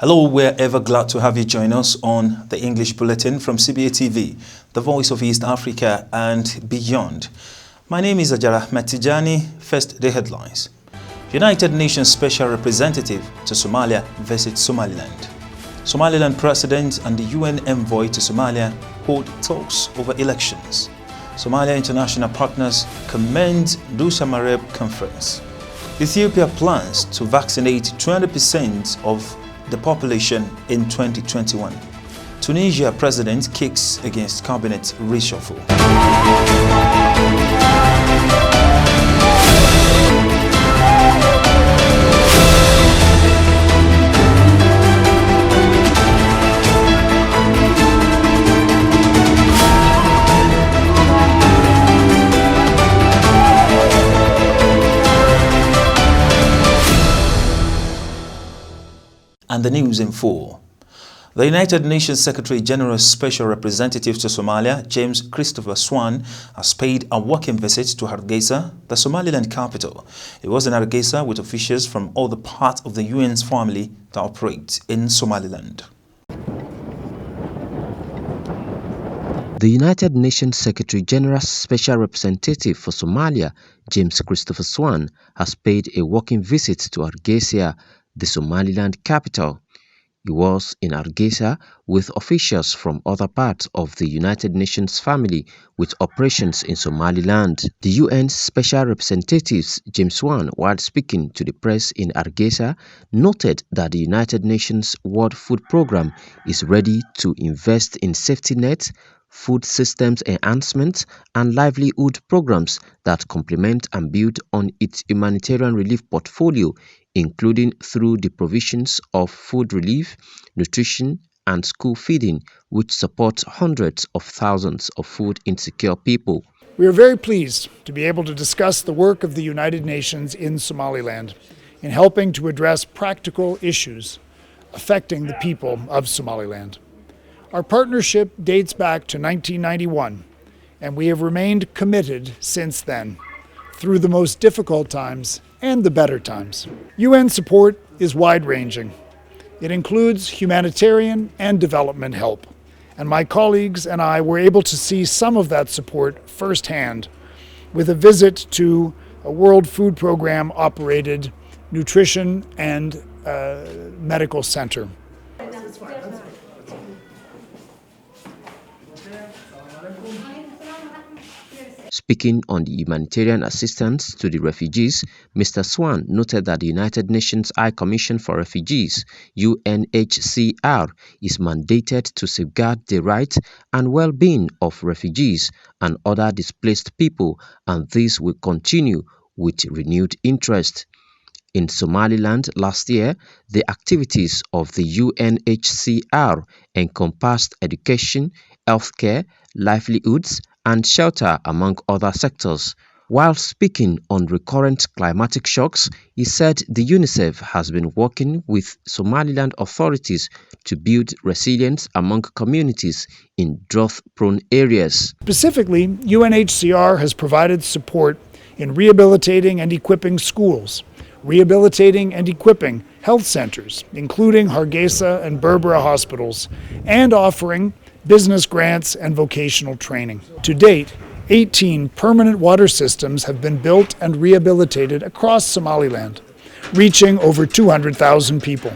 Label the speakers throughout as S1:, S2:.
S1: Hello, we're ever glad to have you join us on the English Bulletin from CBATV, the voice of East Africa and beyond. My name is Ajara Matijani. First, the headlines. United Nations Special Representative to Somalia visits Somaliland. Somaliland President and the UN Envoy to Somalia hold talks over elections. Somalia international partners commend Dusha Mareb Conference. Ethiopia plans to vaccinate 20% of the population in 2021. Tunisia president kicks against cabinet reshuffle. And the news in full. The United Nations Secretary General's Special Representative to Somalia, James Christopher Swan, has paid a working visit to Hargeisa, the Somaliland capital. He was in Hargeisa with officials from all the parts of the UN's family that operate in Somaliland.
S2: The United Nations Secretary General's Special Representative for Somalia, James Christopher Swan, has paid a working visit to Hargeisa, the Somaliland capital. He was in Hargeisa with officials from other parts of the United Nations family with operations in Somaliland. The UN's Special Representative James Swan, while speaking to the press in Hargeisa, noted that the United Nations World Food Programme is ready to invest in safety nets, food systems enhancement, and livelihood programs that complement and build on its humanitarian relief portfolio, including through the provisions of food relief, nutrition, and school feeding, which support hundreds of thousands of food insecure people.
S3: We are very pleased to be able to discuss the work of the United Nations in Somaliland in helping to address practical issues affecting the people of Somaliland. Our partnership dates back to 1991, and we have remained committed since then, through the most difficult times and the better times. UN support is wide-ranging. It includes humanitarian and development help, and my colleagues and I were able to see some of that support firsthand with a visit to a World Food Programme-operated nutrition and medical center.
S2: Speaking on the humanitarian assistance to the refugees, Mr. Swan noted that the United Nations High Commission for Refugees, UNHCR, is mandated to safeguard the rights and well-being of refugees and other displaced people, and this will continue with renewed interest. In Somaliland last year, the activities of the UNHCR encompassed education, healthcare, livelihoods, and shelter, among other sectors. While speaking on recurrent climatic shocks, he said the UNICEF has been working with Somaliland authorities to build resilience among communities in drought-prone areas.
S3: Specifically, UNHCR has provided support in rehabilitating and equipping schools, rehabilitating and equipping health centers, including Hargeisa and Berbera hospitals, and offering business grants and vocational training. To date, 18 permanent water systems have been built and rehabilitated across Somaliland, reaching over 200,000 people.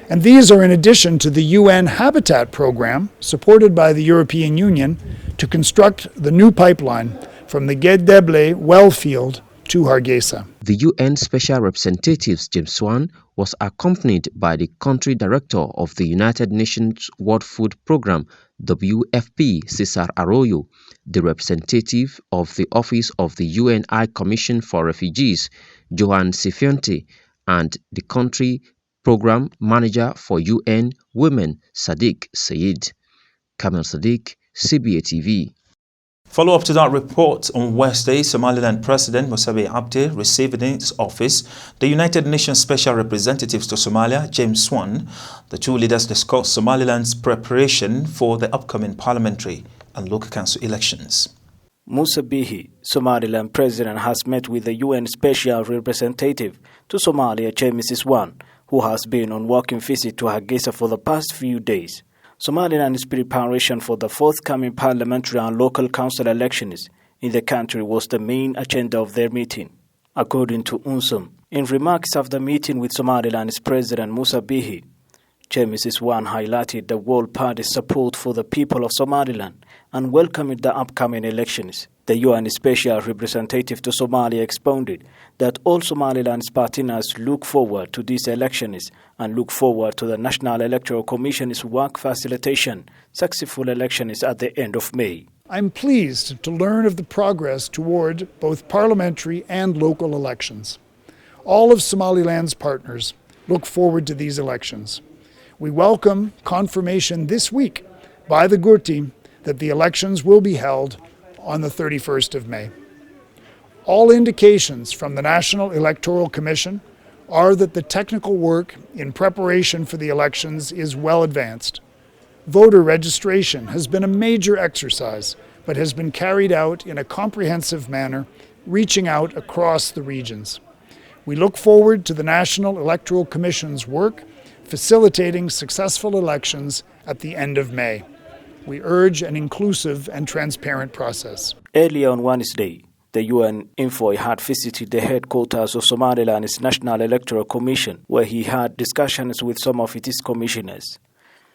S3: And these are in addition to the UN Habitat program, supported by the European Union, to construct the new pipeline from the Gedeble well field to Hargeisa.
S2: The UN Special Representative James Swan was accompanied by the country director of the United Nations World Food Programme, WFP, Cesar Arroyo, the representative of the Office of the UN High Commission for Refugees, Johan Sifiente, and the country program manager for UN Women, Sadiq Sayed. Kamel Sadiq, CBATV.
S1: Follow-up to that report on Wednesday, Somaliland President Musabe Abdi received in his office the United Nations Special Representative to Somalia, James Swan. The two leaders discussed Somaliland's preparation for the upcoming parliamentary and local council elections.
S4: Musa Bihi, Somaliland President, has met with the UN Special Representative to Somalia, James Swan, who has been on working visit to Hargeisa for the past few days. Somaliland's preparation for the forthcoming parliamentary and local council elections in the country was the main agenda of their meeting. According to UNSOM, in remarks of the meeting with Somaliland's President Musa Bihi, James Swan highlighted the World Party's support for the people of Somaliland and welcomed the upcoming elections. The UN Special Representative to Somalia expounded that all Somaliland's partners look forward to these elections and look forward to the National Electoral Commission's work facilitation successful elections at the end of May.
S3: I'm pleased to learn of the progress toward both parliamentary and local elections. All of Somaliland's partners look forward to these elections. We welcome confirmation this week by the Gurti that the elections will be held on the 31st of May. All indications from the National Electoral Commission are that the technical work in preparation for the elections is well advanced. Voter registration has been a major exercise, but has been carried out in a comprehensive manner, reaching out across the regions. We look forward to the National Electoral Commission's work facilitating successful elections at the end of May. We urge an inclusive and transparent process.
S4: Earlier on Wednesday, the UN envoy had visited the headquarters of Somaliland's National Electoral Commission, where he had discussions with some of its commissioners.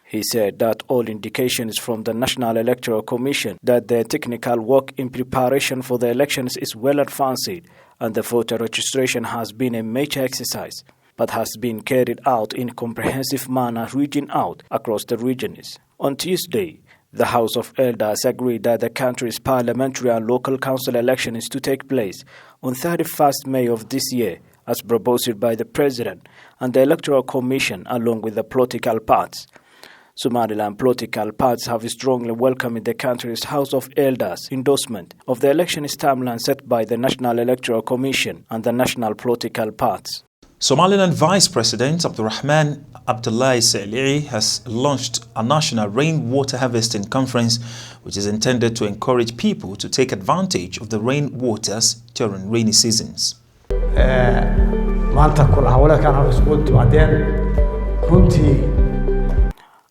S4: He said that all indications from the National Electoral Commission that their technical work in preparation for the elections is well advanced and the voter registration has been a major exercise, but has been carried out in a comprehensive manner reaching out across the regions. On Tuesday, the House of Elders agreed that the country's parliamentary and local council election is to take place on 31st May of this year, as proposed by the President and the Electoral Commission along with the political parties. Somaliland political parties have strongly welcomed the country's House of Elders' endorsement of the election's timeline set by the National Electoral Commission and the national political parties.
S1: Somaliland Vice President Abdurrahman Abdullahi Sali'i has launched a national rainwater harvesting conference which is intended to encourage people to take advantage of the rainwaters during rainy seasons.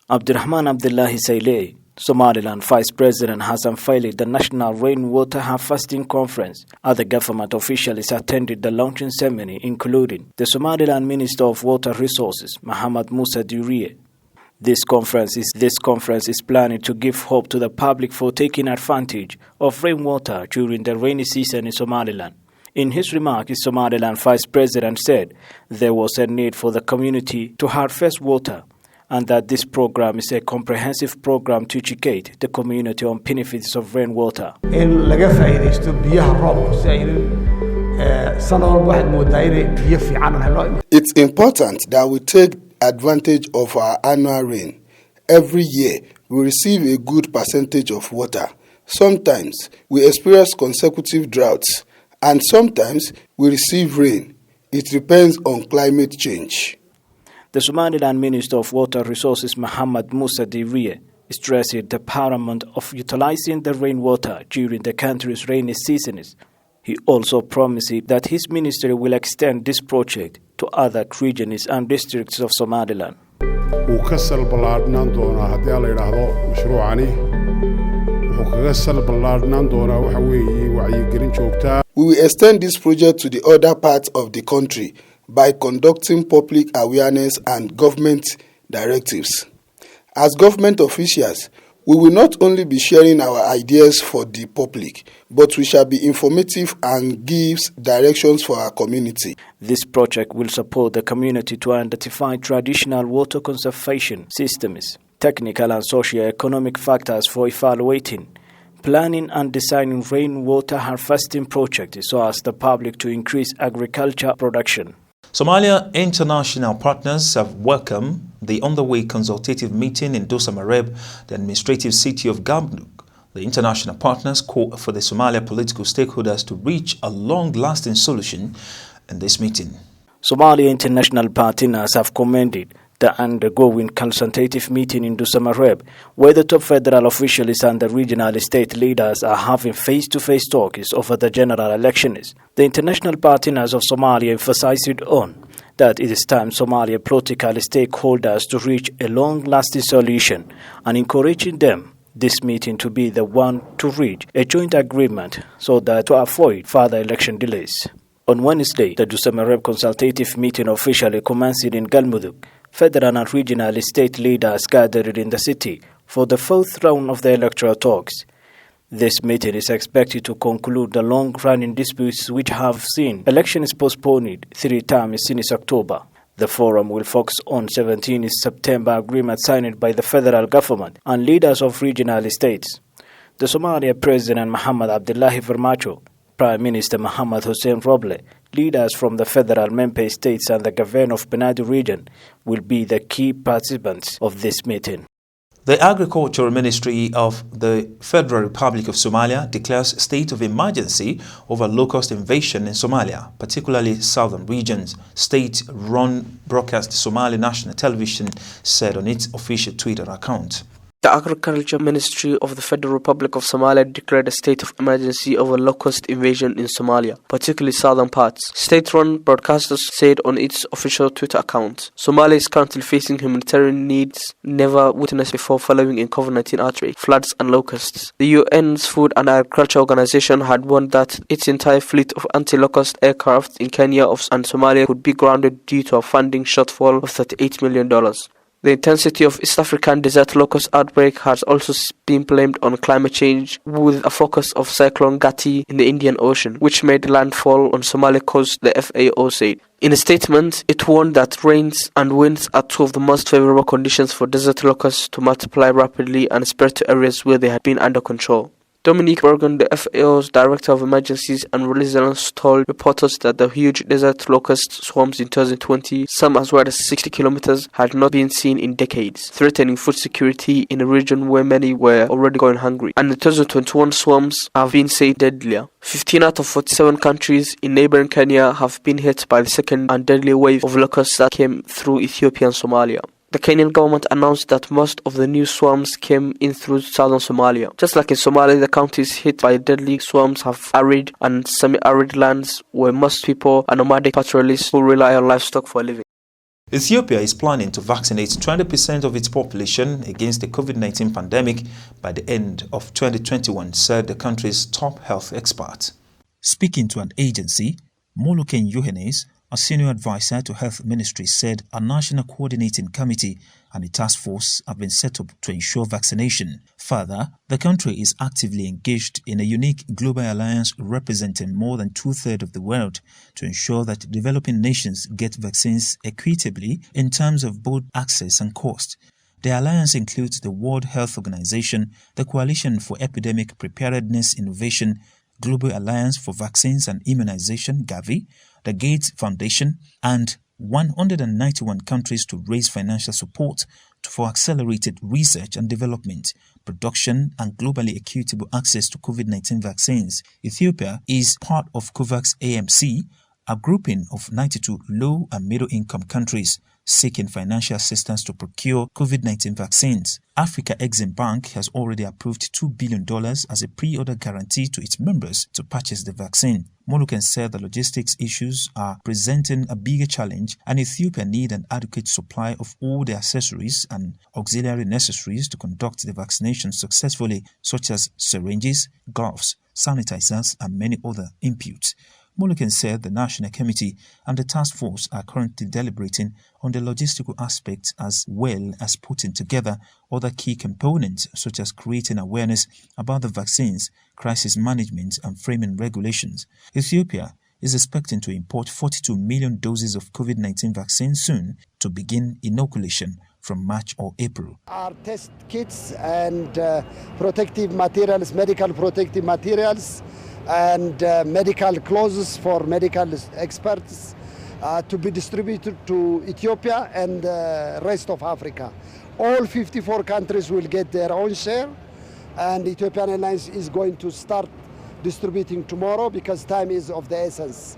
S4: Abdurrahman Abdullahi Sali'i, Somaliland Vice President, has unveiled the National Rainwater Harvesting Conference. Other government officials attended the launching ceremony, including the Somaliland Minister of Water Resources, Mohamed Musa Dirie. This conference is planning to give hope to the public for taking advantage of rainwater during the rainy season in Somaliland. In his remarks, Somaliland Vice President said there was a need for the community to harvest water, and that this program is a comprehensive program to educate the community on benefits of rainwater.
S5: It's important that we take advantage of our annual rain. Every year, we receive a good percentage of water. Sometimes, we experience consecutive droughts, and sometimes, we receive rain. It depends on climate change.
S4: The Somaliland Minister of Water Resources, Mohamed Musa Dirie, stressed the paramount of utilizing the rainwater during the country's rainy seasons. He also promised that his ministry will extend this project to other regions and districts of Somaliland.
S6: We
S5: will extend this project to the other parts of the country by conducting public awareness and government directives. As government officials, we will not only be sharing our ideas for the public, but we shall be informative and give directions for our community.
S4: This project will support the community to identify traditional water conservation systems, technical and socio-economic factors for evaluating, planning and designing rainwater harvesting projects so as the public to increase agriculture production.
S1: Somalia international partners have welcomed the underway consultative meeting in Dosa Mareb, the administrative city of Gambnuk. The international partners call for the Somalia political stakeholders to reach a long-lasting solution in this meeting.
S4: Somalia international partners have commended the undergoing consultative meeting in Dosa Mareb, where the top federal officials and the regional state leaders are having face-to-face talks over the general elections. The international partners of Somalia emphasized on that it is time Somalia political stakeholders to reach a long-lasting solution and encouraging them this meeting to be the one to reach a joint agreement so that to avoid further election delays. On Wednesday, the Dusamareb consultative meeting officially commenced in Galmudug. Federal and regional state leaders gathered in the city for the fourth round of the electoral talks. This meeting is expected to conclude the long-running disputes which have seen elections postponed 3 times since October. The forum will focus on 17 September agreement signed by the federal government and leaders of regional states. The Somalia President Mohamed Abdullahi Farmajo, Prime Minister Mohamed Hussein Roble, leaders from the federal member states and the governor of Banadu region will be the key participants of this meeting.
S1: The Agricultural Ministry of the Federal Republic of Somalia declares state of emergency over locust invasion in Somalia, particularly southern regions. State-run broadcast Somali National Television said on its official Twitter account.
S6: The Agriculture Ministry of the Federal Republic of Somalia declared a state of emergency over locust invasion in Somalia, particularly southern parts. State-run broadcasters said on its official Twitter account, Somalia is currently facing humanitarian needs never witnessed before following in COVID-19 outbreak, floods and locusts. The UN's Food and Agriculture Organization had warned that its entire fleet of anti-locust aircraft in Kenya and Somalia could be grounded due to a funding shortfall of $38 million. The intensity of East African desert locust outbreak has also been blamed on climate change, with a focus of Cyclone Gati in the Indian Ocean, which made landfall on Somali coast, the FAO said. In a statement, it warned that rains and winds are two of the most favorable conditions for desert locusts to multiply rapidly and spread to areas where they had been under control. Dominique Bergen, the FAO's Director of Emergencies and Resilience, told reporters that the huge desert locust swarms in 2020, some as wide as 60 kilometers, had not been seen in decades, threatening food security in a region where many were already going hungry. And the 2021 swarms have been said deadlier. 15 out of 47 countries in neighboring Kenya have been hit by the second and deadly wave of locusts that came through Ethiopia and Somalia. The Kenyan government announced that most of the new swarms came in through southern Somalia. Just like in Somalia, the counties hit by deadly swarms have arid and semi-arid lands where most people are nomadic pastoralists who rely on livestock for a living.
S1: Ethiopia is planning to vaccinate 20% of its population against the COVID-19 pandemic by the end of 2021, said the country's top health expert. Speaking to an agency, Moluken Yohannes, a senior advisor to Health Ministry, said a national coordinating committee and a task force have been set up to ensure vaccination. Further, the country is actively engaged in a unique global alliance representing more than two-thirds of the world to ensure that developing nations get vaccines equitably in terms of both access and cost. The alliance includes the World Health Organization, the Coalition for Epidemic Preparedness Innovation, Global Alliance for Vaccines and Immunization, Gavi, the Gates Foundation, and 191 countries to raise financial support for accelerated research and development, production, and globally equitable access to COVID-19 vaccines. Ethiopia is part of COVAX AMC, a grouping of 92 low and middle-income countries seeking financial assistance to procure COVID-19 vaccines. Africa Exim Bank has already approved $2 billion as a pre-order guarantee to its members to purchase the vaccine. Moluken said the logistics issues are presenting a bigger challenge and Ethiopia needs an adequate supply of all the accessories and auxiliary necessaries to conduct the vaccination successfully, such as syringes, gloves, sanitizers, and many other inputs. Moluken said the National Committee and the task force are currently deliberating on the logistical aspects as well as putting together other key components such as creating awareness about the vaccines, crisis management and framing regulations. Ethiopia is expecting to import 42 million doses of COVID-19 vaccine soon to begin inoculation from March or April.
S7: Our test kits and protective materials, medical protective materials, and medical clothes for medical experts to be distributed to Ethiopia and the rest of Africa. All 54 countries will get their own share, and Ethiopian Airlines is going to start distributing tomorrow because time is of the essence.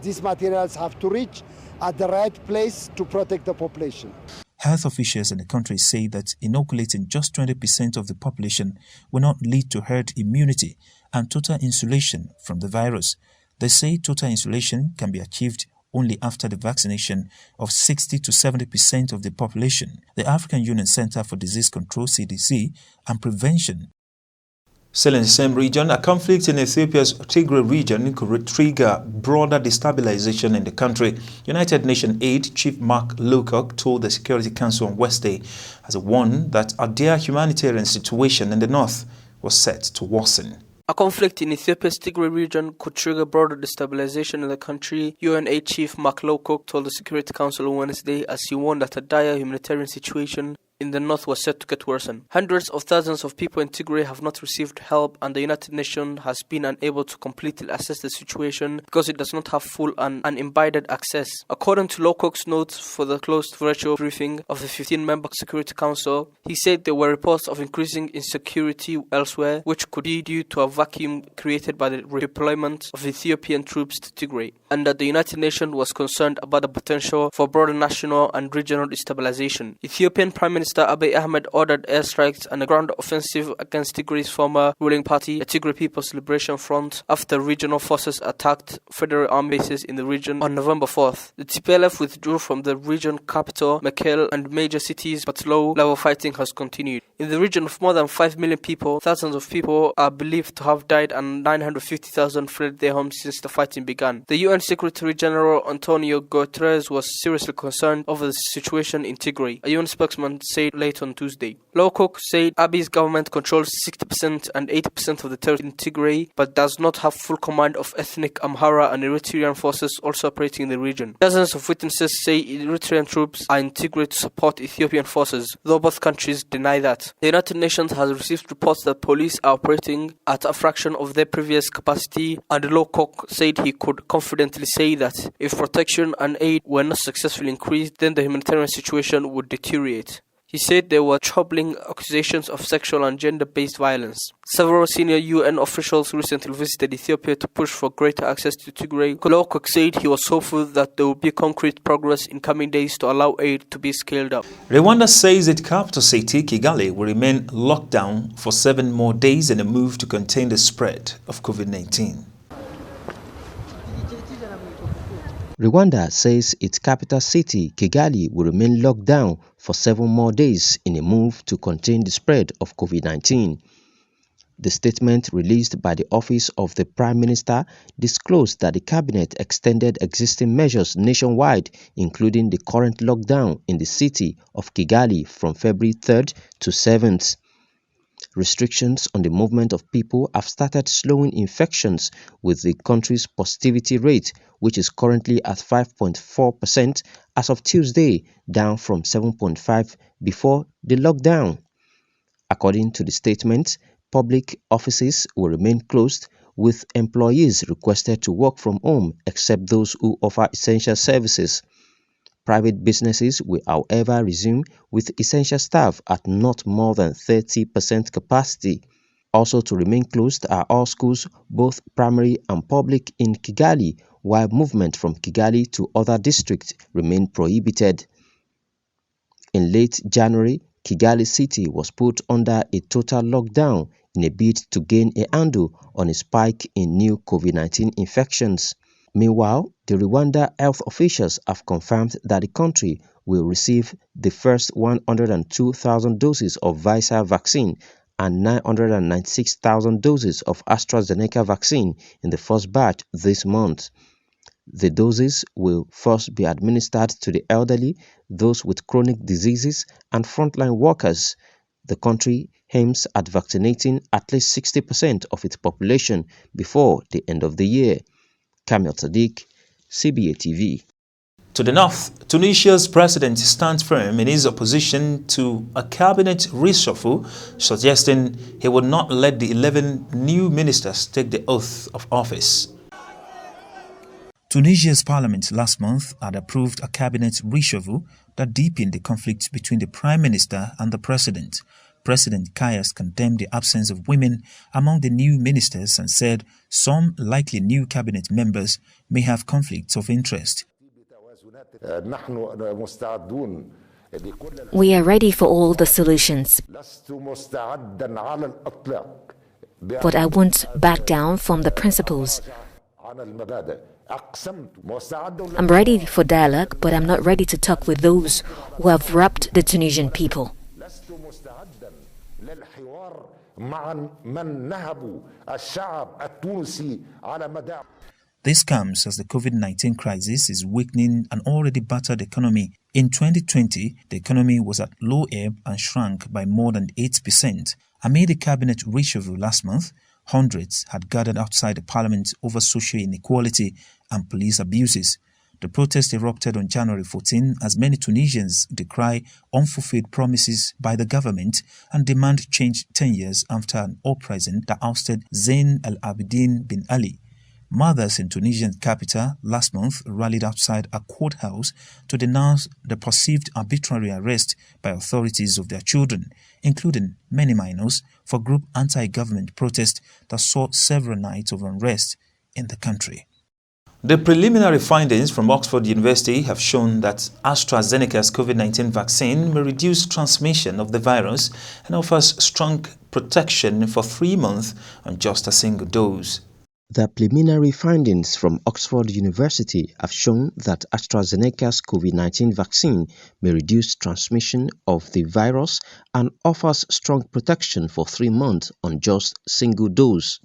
S7: These materials have to reach at the right place to protect the population.
S1: Health officials in the country say that inoculating just 20% of the population will not lead to herd immunity and total insulation from the virus. They say total insulation can be achieved only after the vaccination of 60 to 70% of the population. The African Union Center for Disease Control (CDC) and Prevention. Still in the same region, a conflict in Ethiopia's Tigray region could trigger broader destabilization in the country. United Nations aid Chief Mark Lowcock told the Security Council on Wednesday as he warned that a dire humanitarian situation in the north was set to worsen.
S6: A conflict in Ethiopia's Tigray region could trigger broader destabilization in the country, UN Chief Mark Lowcock told the Security Council on Wednesday as he warned that a dire humanitarian situation in the north was set to get worsen. Hundreds of thousands of people in Tigray have not received help, and the United Nations has been unable to completely assess the situation because it does not have full and undivided access. According to Lowcock's notes for the closed virtual briefing of the 15-member Security Council, he said there were reports of increasing insecurity elsewhere, which could be due to a vacuum created by the redeployment of Ethiopian troops to Tigray, and that the United Nations was concerned about the potential for broader national and regional destabilization. Ethiopian Prime Minister Abiy Ahmed ordered airstrikes and a ground offensive against Tigray's former ruling party, the Tigray People's Liberation Front, after regional forces attacked federal army bases in the region on November 4th. The TPLF withdrew from the region capital, Mekelle, and major cities, but low-level fighting has continued. In the region of more than 5 million people, thousands of people are believed to have died and 950,000 fled their homes since the fighting began. The UN Secretary General Antonio Guterres was seriously concerned over the situation in Tigray, a UN spokesman said late on Tuesday. Lowcock said Abiy's government controls 60% and 80% of the territory in Tigray, but does not have full command of ethnic Amhara and Eritrean forces also operating in the region. Dozens of witnesses say Eritrean troops are in Tigray to support Ethiopian forces, though both countries deny that. The United Nations has received reports that police are operating at a fraction of their previous capacity, and Lowcock said he could confidently say that if protection and aid were not successfully increased, then the humanitarian situation would deteriorate. He said there were troubling accusations of sexual and gender-based violence. Several senior UN officials recently visited Ethiopia to push for greater access to Tigray. Lowcock said he was hopeful that there would be concrete progress in coming days to allow aid to be scaled up.
S1: Rwanda says its capital city, Kigali, will remain locked down for 7 more days in a move to contain the spread of COVID-19.
S2: Rwanda says its capital city, Kigali, will remain locked down for 7 more days in a move to contain the spread of COVID-19. The statement released by the Office of the Prime Minister disclosed that the cabinet extended existing measures nationwide, including the current lockdown in the city of Kigali from February 3rd to 7th. Restrictions on the movement of people have started slowing infections, with the country's positivity rate, which is currently at 5.4% as of Tuesday, down from 7.5% before the lockdown. According to the statement, public offices will remain closed, with employees requested to work from home except those who offer essential services. Private businesses will, however, resume with essential staff at not more than 30% capacity. Also to remain closed are all schools, both primary and public, in Kigali, while movement from Kigali to other districts remain prohibited. In late January, Kigali City was put under a total lockdown in a bid to gain a handle on a spike in new COVID-19 infections. Meanwhile, the Rwanda health officials have confirmed that the country will receive the first 102,000 doses of Pfizer vaccine and 996,000 doses of AstraZeneca vaccine in the first batch this month. The doses will first be administered to the elderly, those with chronic diseases, and frontline workers. The country aims at vaccinating at least 60% of its population before the end of the year. Kamil Sadiq, CBATV.
S1: To the north, Tunisia's president stands firm in his opposition to a cabinet reshuffle, suggesting he would not let the 11 new ministers take the oath of office. Tunisia's parliament last month had approved a cabinet reshuffle that deepened the conflict between the prime minister and the president. President Kayas condemned the absence of women among the new ministers and said some likely new cabinet members may have conflicts of interest.
S8: We are ready for all the solutions, but I won't back down from the principles. I'm ready for dialogue, but I'm not ready to talk with those who have robbed the Tunisian people.
S1: This comes as the COVID-19 crisis is weakening an already battered economy. In 2020, the economy was at low ebb and shrank by more than 8%. Amid the cabinet reshuffle last month, hundreds had gathered outside the parliament over social inequality and police abuses. The protest erupted on January 14 as many Tunisians decry unfulfilled promises by the government and demand change 10 years after an uprising that ousted Zain Al Abidine bin Ali. Mothers in Tunisian capital last month rallied outside a courthouse to denounce the perceived arbitrary arrest by authorities of their children, including many minors, for group anti-government protest that saw several nights of unrest in the country. The preliminary findings from Oxford University have shown that AstraZeneca's COVID-19 vaccine may reduce transmission of the virus and offers strong protection for 3 months on just a single dose.
S2: The preliminary findings from Oxford University have shown that AstraZeneca's COVID-19 vaccine may reduce transmission of the virus and offers strong protection for 3 months on just single dose.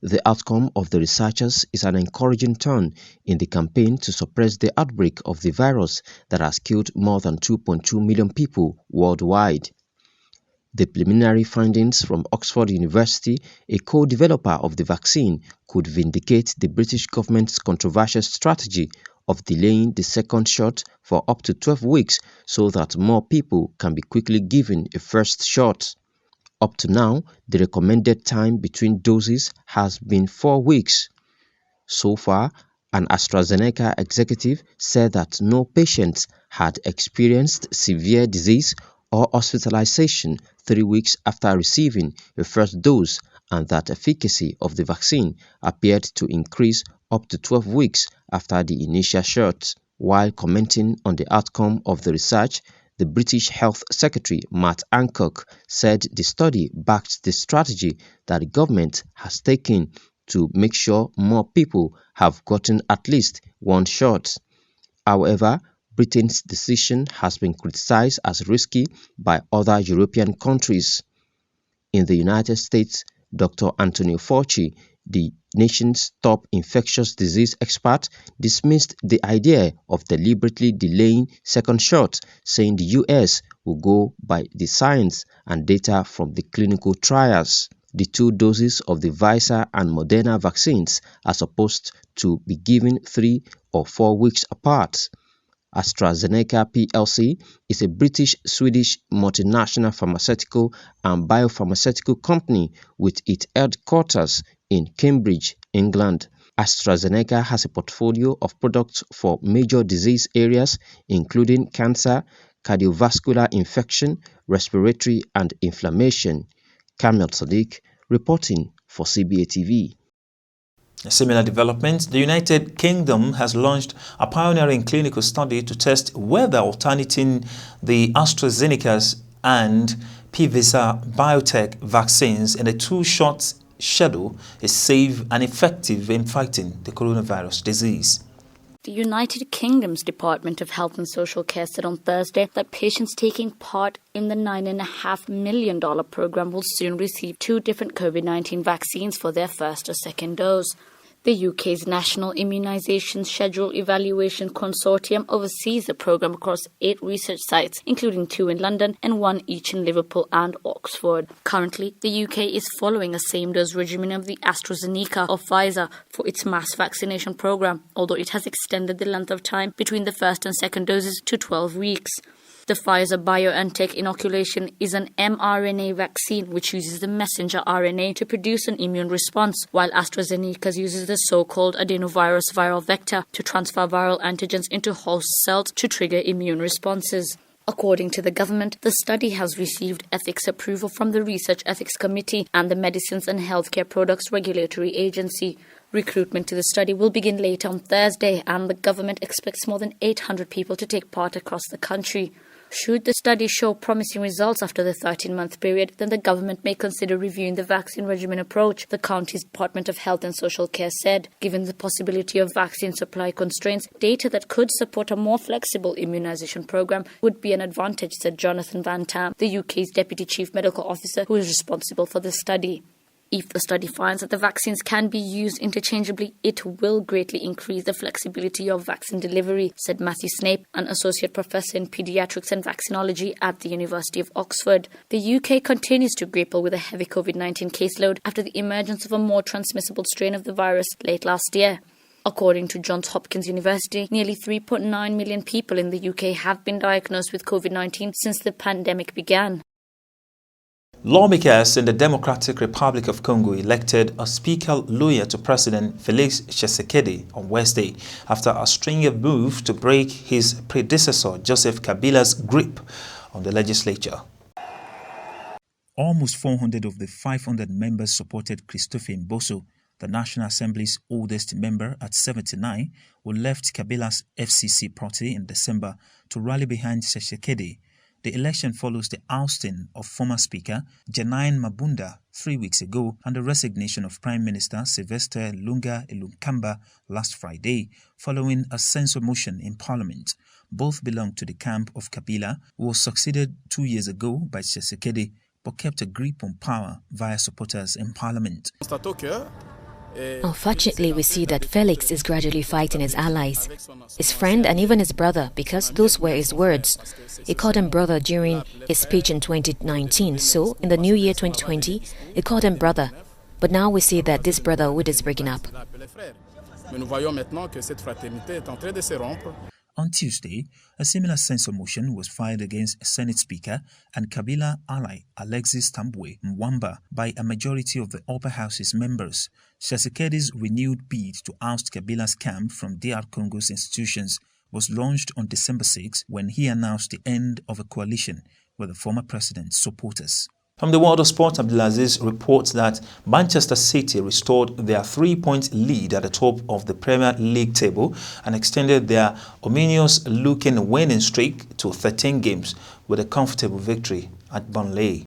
S2: The outcome of the researchers is an encouraging turn in the campaign to suppress the outbreak of the virus that has killed more than 2.2 million people worldwide. The preliminary findings from Oxford University, a co-developer of the vaccine, could vindicate the British government's controversial strategy of delaying the second shot for up to 12 weeks so that more people can be quickly given a first shot. Up to now, the recommended time between doses has been 4 weeks. So far, an AstraZeneca executive said that no patients had experienced severe disease or hospitalization 3 weeks after receiving a first dose, and that efficacy of the vaccine appeared to increase up to 12 weeks after the initial shot. While commenting on the outcome of the research, the British Health Secretary Matt Hancock said the study backed the strategy that the government has taken to make sure more people have gotten at least one shot. However, Britain's decision has been criticized as risky by other European countries. In the United States, Dr. Anthony Fauci, the nation's top infectious disease expert, dismissed the idea of deliberately delaying second shots, saying the US will go by the science and data from the clinical trials. The 2 doses of the Pfizer and Moderna vaccines are supposed to be given 3 or 4 weeks apart. AstraZeneca plc is a British-Swedish multinational pharmaceutical and biopharmaceutical company with its headquarters in Cambridge, England. AstraZeneca has a portfolio of products for major disease areas including cancer, cardiovascular infection, respiratory and inflammation. Kamil Sadiq reporting for CBATV.
S1: A similar development, the United Kingdom has launched a pioneering clinical study to test whether alternating the AstraZeneca's and Pfizer biotech vaccines in a 2-shot schedule is safe and effective in fighting the coronavirus disease.
S9: The United Kingdom's Department of Health and Social Care said on Thursday that patients taking part in the $9.5 million program will soon receive 2 different COVID-19 vaccines for their first or second dose. The UK's National Immunisation Schedule Evaluation Consortium oversees the programme across 8 research sites, including 2 in London and 1 each in Liverpool and Oxford. Currently, the UK is following a same-dose regimen of the AstraZeneca or Pfizer for its mass vaccination programme, although it has extended the length of time between the first and second doses to 12 weeks. The Pfizer-BioNTech inoculation is an mRNA vaccine which uses the messenger RNA to produce an immune response, while AstraZeneca uses the so-called adenovirus viral vector to transfer viral antigens into host cells to trigger immune responses. According to the government, the study has received ethics approval from the Research Ethics Committee and the Medicines and Healthcare Products Regulatory Agency. Recruitment to the study will begin later on Thursday, and the government expects more than 800 people to take part across the country. Should the study show promising results after the 13-month period, then the government may consider reviewing the vaccine regimen approach, the county's Department of Health and Social Care said. Given the possibility of vaccine supply constraints, data that could support a more flexible immunization program would be an advantage, said Jonathan Van Tam, the UK's Deputy Chief Medical Officer who is responsible for the study. If the study finds that the vaccines can be used interchangeably, it will greatly increase the flexibility of vaccine delivery, said Matthew Snape, an associate professor in paediatrics and vaccinology at the University of Oxford. The UK continues to grapple with a heavy COVID-19 caseload after the emergence of a more transmissible strain of the virus late last year. According to Johns Hopkins University, nearly 3.9 million people in the UK have been diagnosed with COVID-19 since the pandemic began.
S1: Lawmakers in the Democratic Republic of Congo elected a speaker loyal to President Félix Tshisekedi on Wednesday after a string move to break his predecessor Joseph Kabila's grip on the legislature. Almost 400 of the 500 members supported Christophe Mboso, the National Assembly's oldest member at 79, who left Kabila's FCC party in December to rally behind Tshisekedi. The election follows the ousting of former Speaker Janine Mabunda 3 weeks ago and the resignation of Prime Minister Sylvestre Lunga Ilunkamba last Friday, following a censure motion in Parliament. Both belong to the camp of Kabila, who was succeeded 2 years ago by Tshisekedi, but kept a grip on power via supporters in Parliament.
S8: Unfortunately, we see that Felix is gradually fighting his allies, his friend and even his brother, because those were his words. He called him brother during his speech in 2019, so in the new year 2020, he called him brother. But now we see that this brotherhood is breaking up.
S1: On Tuesday, a similar censure motion was filed against Senate Speaker and Kabila ally Alexis Tambwe Mwamba by a majority of the upper house's members. Tshisekedi's renewed bid to oust Kabila's camp from DR Congo's institutions was launched on December 6 when he announced the end of a coalition with the former president's supporters. From the world of sport, Abdulaziz reports that Manchester City restored their 3-point lead at the top of the Premier League table and extended their ominous-looking winning streak to 13 games with a comfortable victory at Burnley.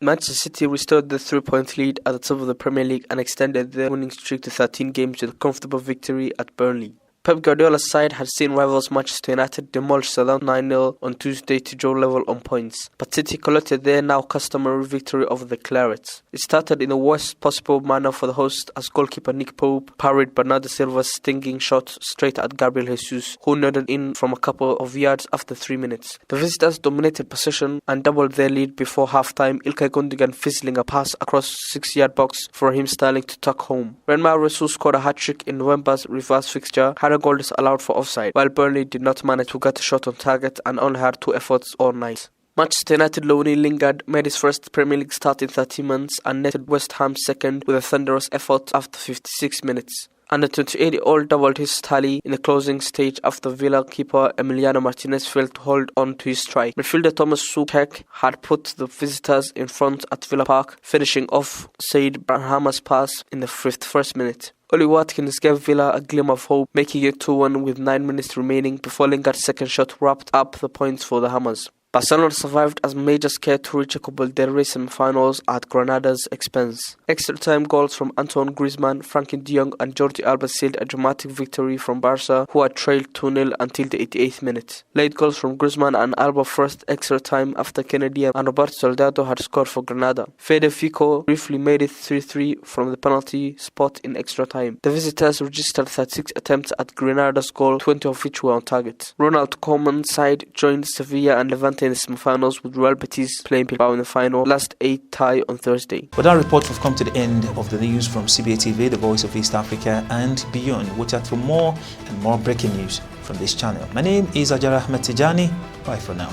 S6: Manchester City restored the 3-point lead at the top of the Premier League and extended their winning streak to 13 games with a comfortable victory at Burnley. Pep Guardiola's side had seen rivals Manchester United demolish Southampton 9-0 on Tuesday to draw level on points, but City collected their now customary victory over the Clarets. It started in the worst possible manner for the host as goalkeeper Nick Pope parried Bernardo Silva's stinging shot straight at Gabriel Jesus, who nodded in from a couple of yards after 3 minutes. The visitors dominated possession and doubled their lead before half-time, Ilkay Gundogan fizzling a pass across 6-yard box for Raheem Sterling to tuck home. Real Madrid, who scored a hat-trick in November's reverse fixture, had a goal disallowed for offside, while Burnley did not manage to get a shot on target and only had 2 efforts all night. Manchester United Lonnie Lingard made his first Premier League start in 30 months and netted West Ham second with a thunderous effort after 56 minutes. Under 28-year-old doubled his tally in the closing stage after Villa keeper Emiliano Martinez failed to hold on to his strike. Midfielder Thomas Soucek had put the visitors in front at Villa Park, finishing off Said Brahma's pass in the 51st minute. Oli Watkins gave Villa a glimmer of hope, making it 2-1 with 9 minutes remaining before Lingard's second shot wrapped up the points for the Hammers. Barcelona survived as major scared to reach a Copa del Rey semi-finals at Granada's expense. Extra-time goals from Antoine Griezmann, Frankie de Jong and Jordi Alba sealed a dramatic victory from Barca, who had trailed 2-0 until the 88th minute. Late goals from Griezmann and Alba first extra-time after Kennedy and Roberto Soldado had scored for Granada. Fede Fico briefly made it 3-3 from the penalty spot in extra-time. The visitors registered 36 attempts at Granada's goal, 20 of which were on target. Ronald Koeman's side joined Sevilla and Levante in the semi-finals, with Real Betis playing Bilbao in the final. Last 8 tie on Thursday.
S1: With that report, we've come to the end of the news from CBATV, the voice of East Africa and beyond. Watch out for more and more breaking news from this channel. My name is Ajara Ahmed Tijani. Bye for now.